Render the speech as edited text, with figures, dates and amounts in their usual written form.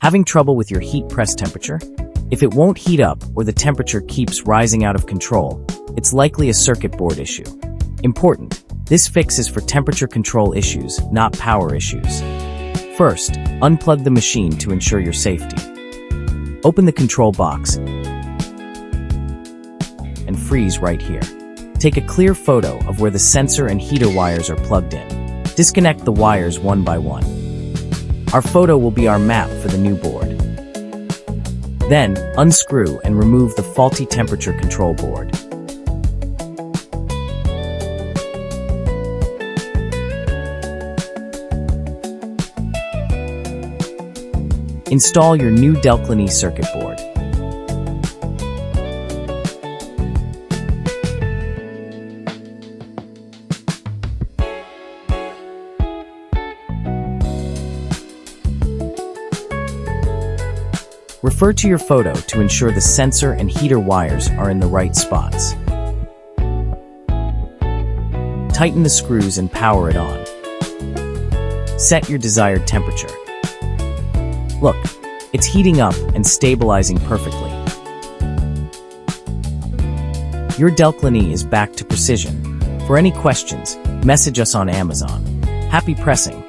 Having trouble with your heat press temperature? If it won't heat up or the temperature keeps rising out of control, it's likely a circuit board issue. Important: this fix is for temperature control issues, not power issues. First, unplug the machine to ensure your safety. Open the control box and freeze right here. Take a clear photo of where the sensor and heater wires are plugged in. Disconnect the wires one by one. Our photo will be our map for the new board. Then, unscrew and remove the faulty temperature control board. Install your new Delclynee circuit board. Refer to your photo to ensure the sensor and heater wires are in the right spots. Tighten the screws and power it on. Set your desired temperature. Look, it's heating up and stabilizing perfectly. Your Delclynee is back to precision. For any questions, message us on Amazon. Happy pressing!